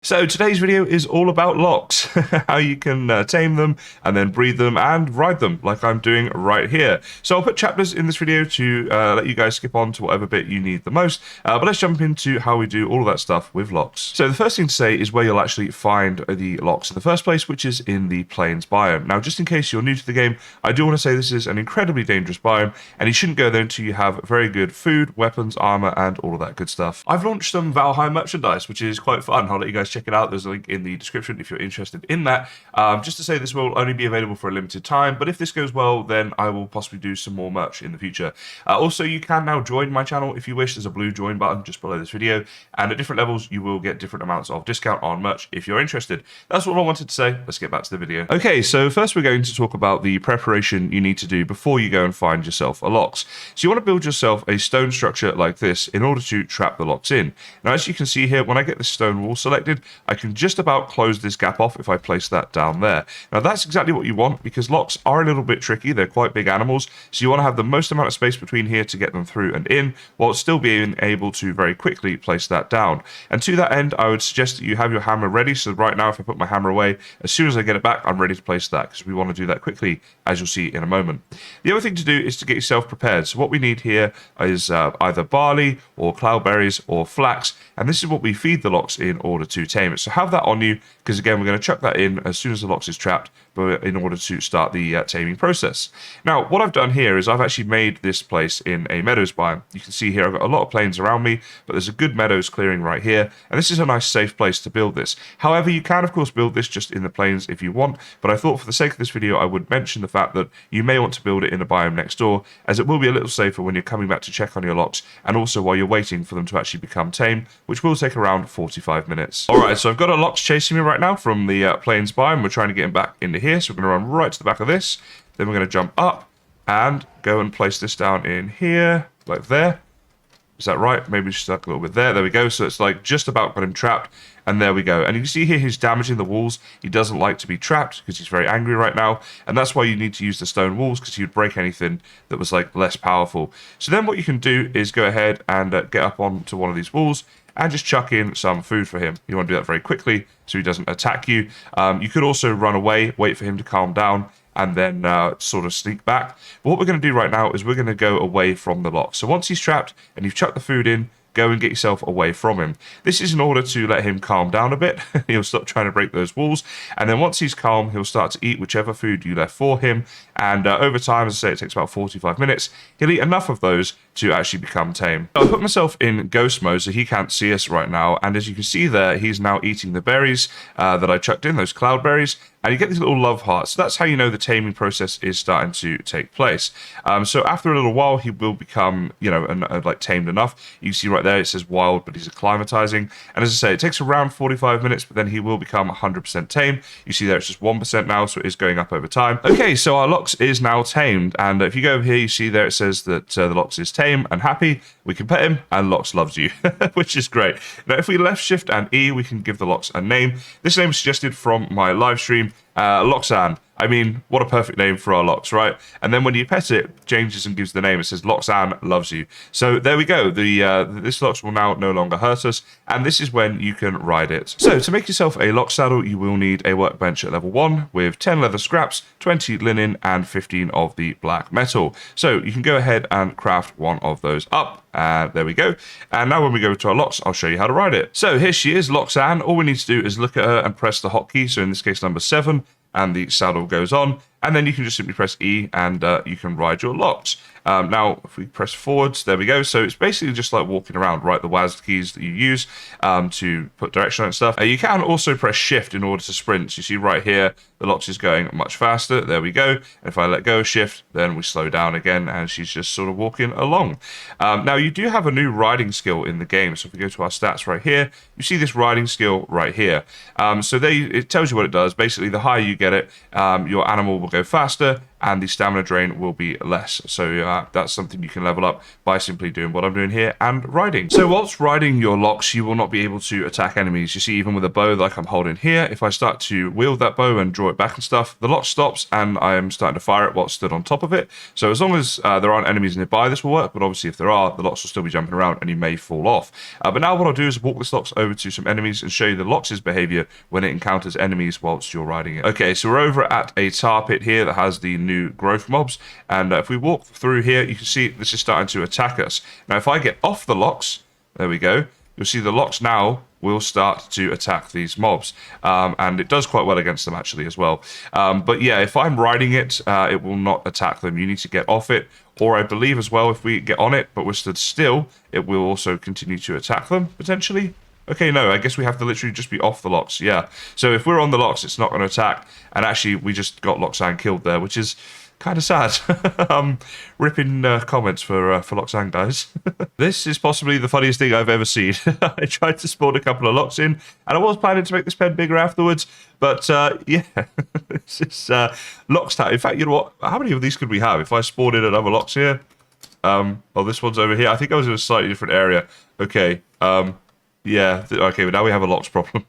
So today's video is all about Lox, how you can tame them and then breed them and ride them like I'm doing right here. So I'll put chapters in this video to let you guys skip on to whatever bit you need the most, but let's jump into how we do all of that stuff with Lox. So the first thing to say is where you'll actually find the Lox in the first place, which is in the plains biome. Now just in case you're new to the game, I do want to say this is an incredibly dangerous biome and you shouldn't go there until you have very good food, weapons, armor, and all of that good stuff. I've launched some Valheim merchandise, which is quite fun. I'll let you guys check it out. There's a link in the description if you're interested in that. Just to say this will only be available for a limited time, but if this goes well, then I will possibly do some more merch in the future. Also, you can now join my channel if you wish. There's a blue join button just below this video, and at different levels, you will get different amounts of discount on merch if you're interested. That's all I wanted to say. Let's get back to the video. Okay, so first we're going to talk about the preparation you need to do before you go and find yourself a Lox. So you want to build yourself a stone structure like this in order to trap the Lox in. Now, as you can see here, when I get this stone wall selected, I can just about close this gap off if I place that down there. Now that's exactly what you want because Lox are a little bit tricky. They're quite big animals, so you want to have the most amount of space between here to get them through and in, while still being able to very quickly place that down. And to that end, I would suggest that you have your hammer ready. So right now, if I put my hammer away, as soon as I get it back, I'm ready to place that because we want to do that quickly, as you'll see in a moment. The other thing to do is to get yourself prepared. So what we need here is either barley or cloudberries or flax, and this is what we feed the Lox in order to tame it. So have that on you, because again, we're going to chuck that in as soon as the Lox is trapped, but in order to start the taming process. Now, what I've done here is I've actually made this place in a meadows biome. You can see here I've got a lot of plains around me, but there's a good meadows clearing right here, and this is a nice safe place to build this. However, you can of course build this just in the plains if you want, but I thought for the sake of this video I would mention the fact that you may want to build it in a biome next door, as it will be a little safer when you're coming back to check on your Lox, and also while you're waiting for them to actually become tame, which will take around 45 minutes. Alright, so I've got a Lox chasing me right now from the plains biome. We're trying to get him back into here, so we're going to run right to the back of this, then we're going to jump up and go and place this down in here, like there. Is that right? Maybe stuck a little bit there. There we go. So it's like just about got him trapped. And there we go. And you can see here he's damaging the walls. He doesn't like to be trapped because he's very angry right now. And that's why you need to use the stone walls, because he would break anything that was like less powerful. So then what you can do is go ahead and get up onto one of these walls and just chuck in some food for him. You want to do that very quickly so he doesn't attack you. You could also run away, wait for him to calm down, and then sort of sneak back. But what we're going to do right now is we're going to go away from the Lox. So once he's trapped and you've chucked the food in, go and get yourself away from him. This is in order to let him calm down a bit. He'll stop trying to break those walls. And then once he's calm, he'll start to eat whichever food you left for him. And over time, as I say, it takes about 45 minutes. He'll eat enough of those to actually become tame. I put myself in ghost mode so he can't see us right now. And as you can see there, he's now eating the berries that I chucked in, those cloudberries. And you get these little love hearts. So that's how you know the taming process is starting to take place. So after a little while, he will become, you know, like tamed enough. You see right there, it says wild, but he's acclimatizing. And as I say, it takes around 45 minutes, but then he will become 100% tame. You see there, it's just 1% now, so it is going up over time. Okay, so our Lox is now tamed. And if you go over here, you see there, it says that the Lox is tame and happy. We can pet him, and Lox loves you, which is great. Now, if we left shift and E, we can give the Lox a name. This name is suggested from my live stream. Loxan. I mean, what a perfect name for our Lox, right? And then when you pet it, changes and gives the name. It says Loxan loves you. So there we go. This Lox will now no longer hurt us, and this is when you can ride it. So to make yourself a Lox saddle, you will need a workbench at level 1 with 10 leather scraps, 20 linen, and 15 of the black metal. So you can go ahead and craft one of those up. There we go. And now when we go to our Lox, I'll show you how to ride it. So here she is, Loxan. All we need to do is look at her and press the hotkey. So in this case, number 7. And the saddle goes on, and then you can just simply press E and you can ride your Lox. Now, if we press forwards, there we go. So it's basically just like walking around, right? The WASD keys that you use to put direction on and stuff. You can also press shift in order to sprint. So you see right here, the Lox is going much faster. There we go. And if I let go of shift, then we slow down again, and she's just sort of walking along. Now, you do have a new riding skill in the game. So if we go to our stats right here, you see this riding skill right here. So it tells you what it does. Basically, the higher you get it, your animal will go faster, and the stamina drain will be less. So that's something you can level up by simply doing what I'm doing here and riding. So whilst riding your Lox, you will not be able to attack enemies. You see, even with a bow like I'm holding here, if I start to wield that bow and draw it back and stuff, the Lox stops and I am starting to fire it while stood on top of it. So as long as there aren't enemies nearby, this will work, but obviously if there are, the Lox will still be jumping around and you may fall off. But now what I'll do is walk this Lox over to some enemies and show you the Lox's behavior when it encounters enemies whilst you're riding it. Okay, so we're over at a tar pit here that has the new growth mobs, and if we walk through here, you can see this is starting to attack us. Now if I get off the Lox, there we go, you'll see the Lox now will start to attack these mobs, and it does quite well against them actually as well. But yeah, if I'm riding it, it will not attack them. You need to get off it, or I believe as well, if we get on it but we're stood still, it will also continue to attack them potentially. Okay, no, I guess we have to literally just be off the Lox, yeah. So if we're on the Lox, it's not going to attack, and actually we just got Loxang killed there, which is kind of sad. Ripping comments for Loxang, guys. This is possibly the funniest thing I've ever seen. I tried to spawn a couple of Lox in, and I was planning to make this pen bigger afterwards, but yeah, this is Lox time. In fact, you know what? How many of these could we have if I spawned in another Lox here? Oh, this one's over here. I think I was in a slightly different area. Okay, yeah, okay, but now we have a Lox problem.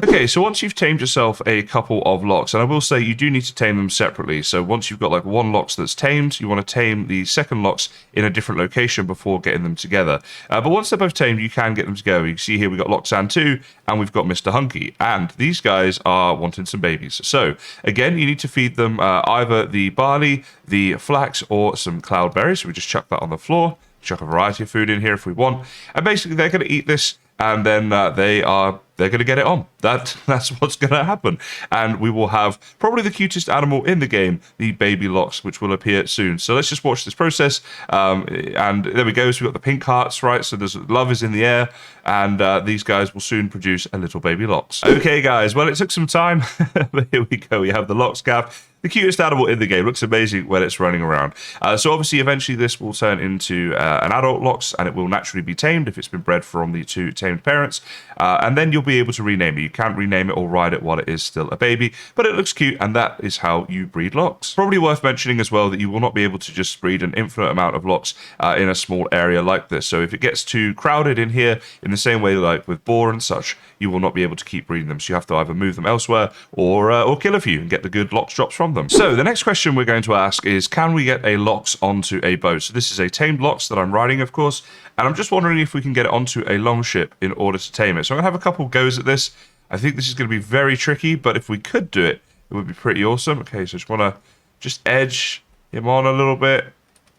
Okay, so once you've tamed yourself a couple of Lox, and I will say you do need to tame them separately. So once you've got like one Lox that's tamed, you want to tame the second Lox in a different location before getting them together. But once they're both tamed, you can get them together. You can see here we've got Loxan 2 and we've got Mr. Hunky, and these guys are wanting some babies. So again, you need to feed them either the barley, the flax, or some cloudberries. So we just chuck that on the floor, chuck a variety of food in here if we want, and basically they're going to eat this, and then they're going to get it on. That's what's going to happen. And we will have probably the cutest animal in the game, the baby Lox, which will appear soon. So let's just watch this process. And there we go. So we've got the pink hearts, right? So there's love is in the air, and these guys will soon produce a little baby Lox. Okay, guys. Well, it took some time, but here we go. We have the Lox calf. The cutest animal in the game. Looks amazing when it's running around. So obviously, eventually this will turn into an adult Lox, and it will naturally be tamed if it's been bred from the two tamed parents. And then you'll be able to rename it. You can't rename it or ride it while it is still a baby, but it looks cute, and that is how you breed Lox. Probably worth mentioning as well that you will not be able to just breed an infinite amount of Lox in a small area like this. So if it gets too crowded in here, in the same way like with boar and such, you will not be able to keep breeding them. So you have to either move them elsewhere or kill a few and get the good Lox drops from them. So the next question we're going to ask is, can we get a Lox onto a boat? So this is a tamed Lox that I'm riding, of course, and I'm just wondering if we can get it onto a longship in order to tame it. So I'm going to have a couple goes at this. I think this is going to be very tricky, but if we could do it, it would be pretty awesome. Okay, so just want to just edge him on a little bit,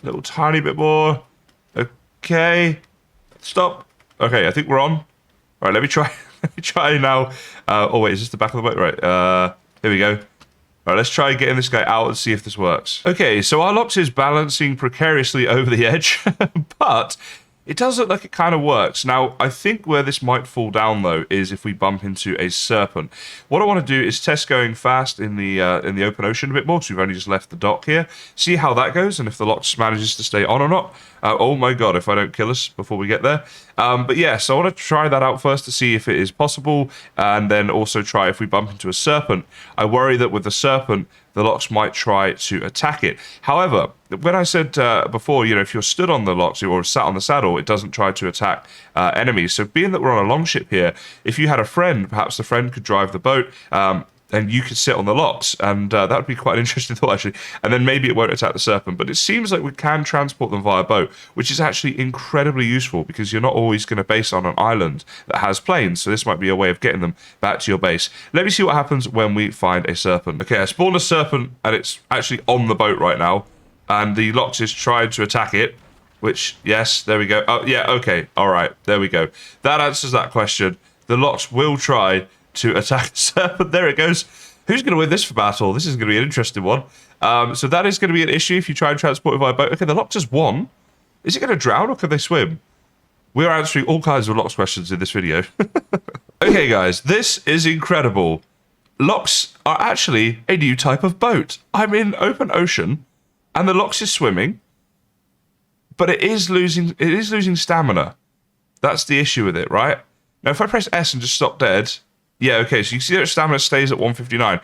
a little tiny bit more. Okay, stop. Okay, I think we're on. All right, let me try. Let me try now. Oh wait, is this the back of the boat? Right. Here we go. All right, let's try getting this guy out and see if this works. Okay, so our Lox is balancing precariously over the edge, but it does look like it kind of works. Now, I think where this might fall down, though, is if we bump into a serpent. What I want to do is test going fast in the open ocean a bit more, because we've only just left the dock here. See how that goes, and if the Lox manages to stay on or not. Oh my god, if I don't kill us before we get there. But yeah, so I want to try that out first to see if it is possible, and then also try if we bump into a serpent. I worry that with the serpent, the Lox might try to attack it. However, when I said before, you know, if you're stood on the Lox or sat on the saddle, it doesn't try to attack enemies. So being that we're on a longship here, if you had a friend, perhaps the friend could drive the boat, and you could sit on the Lox, and that would be quite an interesting thought, actually. And then maybe it won't attack the serpent, but it seems like we can transport them via boat, which is actually incredibly useful, because you're not always going to base on an island that has planes, so this might be a way of getting them back to your base. Let me see what happens when we find a serpent. Okay, I spawned a serpent, and it's actually on the boat right now, and the Lox is trying to attack it, which, yes, there we go. Oh, yeah, okay, all right, there we go. That answers that question. The Lox will try to attack the serpent. There it goes. Who's going to win this for battle? This is going to be an interesting one. So that is going to be an issue if you try and transport it via boat. Okay, the Lox has won. Is it going to drown or can they swim? We are answering all kinds of Lox questions in this video. Okay, guys, this is incredible. Lox are actually a new type of boat. I'm in open ocean, and the Lox is swimming, but it is losing stamina. That's the issue with it, right? Now, if I press S and just stop dead, yeah, okay, so you can see that stamina stays at 159.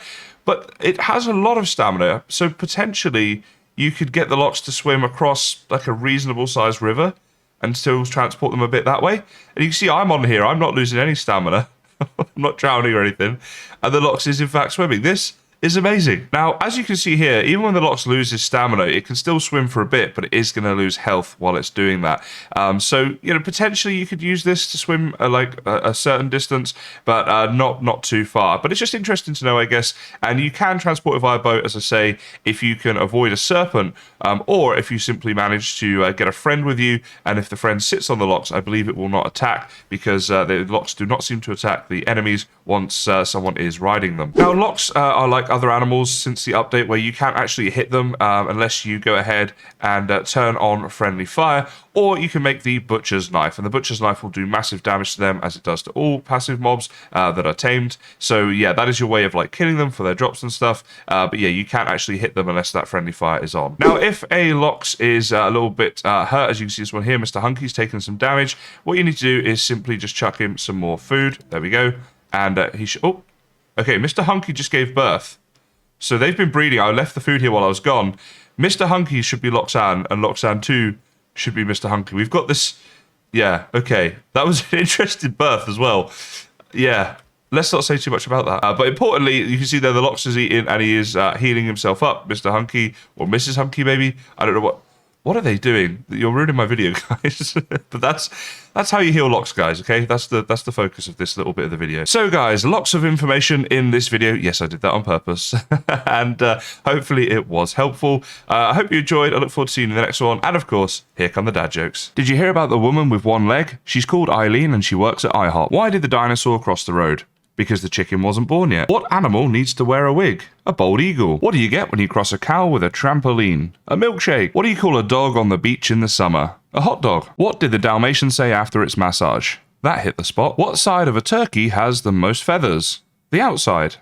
but it has a lot of stamina, so potentially you could get the Lox to swim across like a reasonable sized river and still transport them a bit that way. And you can see I'm on here, I'm not losing any stamina. I'm not drowning or anything. And the Lox is in fact swimming. This is amazing. Now, as you can see here, even when the Lox loses stamina, it can still swim for a bit, but it is going to lose health while it's doing that. So, you know, potentially you could use this to swim like a certain distance, but not too far. But it's just interesting to know, I guess. And you can transport it via boat, as I say, if you can avoid a serpent, or if you simply manage to get a friend with you. And if the friend sits on the Lox, I believe it will not attack, because the Lox do not seem to attack the enemies once someone is riding them. Now, Lox are like other animals since the update, where you can't actually hit them unless you go ahead and turn on friendly fire, or you can make the butcher's knife, and the butcher's knife will do massive damage to them, as it does to all passive mobs that are tamed. So yeah, that is your way of like killing them for their drops and stuff, but yeah, you can't actually hit them unless that friendly fire is on. Now, if a Lox is a little bit hurt, as you can see this one here, Mr. Hunky's taken some damage, what you need to do is simply just chuck him some more food. There we go. And he should... Oh, okay, Mr. Hunky just gave birth. So they've been breeding. I left the food here while I was gone. Mr. Hunky should be Loxan, and Loxan 2 should be Mr. Hunky. We've got this... Yeah, okay. That was an interesting birth as well. Yeah, let's not say too much about that. But importantly, you can see there the Lox is eating, and he is healing himself up. Mr. Hunky, or Mrs. Hunky maybe. I don't know what... What are they doing? You're ruining my video, guys. But that's how you heal Lox, guys, okay? That's the focus of this little bit of the video. So, guys, lots of information in this video. Yes, I did that on purpose. And hopefully it was helpful. I hope you enjoyed. I look forward to seeing you in the next one. And, of course, here come the dad jokes. Did you hear about the woman with one leg? She's called Eileen and she works at IHOP. Why did the dinosaur cross the road? Because the chicken wasn't born yet. What animal needs to wear a wig? A bald eagle. What do you get when you cross a cow with a trampoline? A milkshake. What do you call a dog on the beach in the summer? A hot dog. What did the Dalmatian say after its massage? That hit the spot. What side of a turkey has the most feathers? The outside.